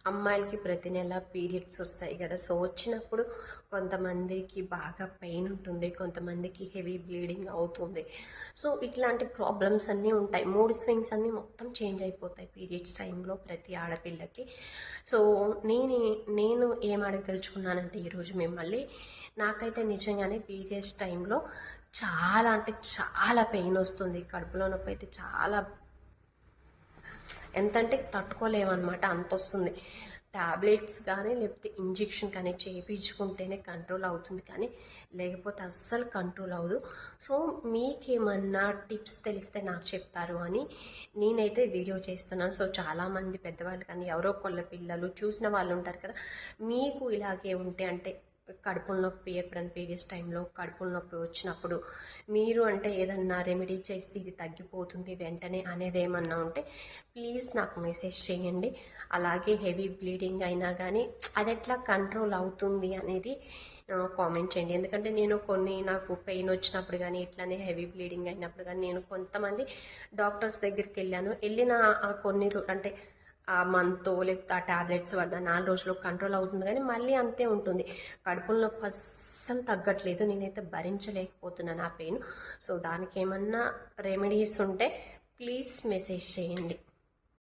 అమ్మాయిలకి ప్రతి నెల పీరియడ్స్ వస్తాయి కదా. సో వచ్చినప్పుడు కొంతమందికి బాగా పెయిన్ ఉంటుంది, కొంతమందికి హెవీ బ్లీడింగ్ అవుతుంది. సో ఇట్లాంటి ప్రాబ్లమ్స్ అన్నీ ఉంటాయి. మూడ్ స్వింగ్స్ అన్నీ మొత్తం చేంజ్ అయిపోతాయి పీరియడ్స్ టైంలో ప్రతి ఆడపిల్లకి. సో నేను ఏం అడగదలుచుకున్నానంటే ఈరోజు మిమ్మల్ని, నాకైతే నిజంగానే పీరియడ్స్ టైంలో చాలా అంటే చాలా పెయిన్ వస్తుంది. కడుపులో నొప్పి అయితే చాలా ఎంతంటే తట్టుకోలేమన్నమాట, అంత వస్తుంది. ట్యాబ్లెట్స్ కానీ లేకపోతే ఇంజెక్షన్ కానీ చేయించుకుంటేనే కంట్రోల్ అవుతుంది, కానీ లేకపోతే అస్సలు కంట్రోల్ అవ్వదు. సో మీకేమన్నా టిప్స్ తెలిస్తే నాకు చెప్తారు అని నేనైతే వీడియో చేస్తున్నాను. సో చాలామంది పెద్దవాళ్ళు కానీ ఎవరో ఒకళ్ళ పిల్లలు చూసిన వాళ్ళు ఉంటారు కదా, మీకు ఇలాగే ఉంటే అంటే కడుపుల నొప్పి ఎప్పుడైనా పీరియడ్స్ టైంలో కడుపుల నొప్పి వచ్చినప్పుడు మీరు అంటే ఏదన్నా రెమెడీ చేస్తే ఇది తగ్గిపోతుంది వెంటనే అనేది ఏమన్నా ఉంటే ప్లీజ్ నాకు మెసేజ్ చేయండి. అలాగే హెవీ బ్లీడింగ్ అయినా కానీ అది ఎట్లా కంట్రోల్ అవుతుంది అనేది కామెంట్ చేయండి. ఎందుకంటే నేను నాకు పెయిన్ వచ్చినప్పుడు కానీ ఇట్లానే హెవీ బ్లీడింగ్ అయినప్పుడు కానీ నేను కొంతమంది డాక్టర్స్ దగ్గరికి వెళ్ళిన కొన్ని అంటే ఆ మంతో లేకపోతే ఆ ట్యాబ్లెట్స్ వాడిన 4 రోజుల్లో కంట్రోల్ అవుతుంది, కానీ మళ్ళీ అంతే ఉంటుంది. కడుపులో నొప్పి అస్సలు తగ్గట్లేదు, నేనైతే భరించలేకపోతున్నాను ఆ పెయిన్. సో దానికి ఏమన్నా రెమెడీస్ ఉంటే ప్లీజ్ మెసేజ్ చేయండి.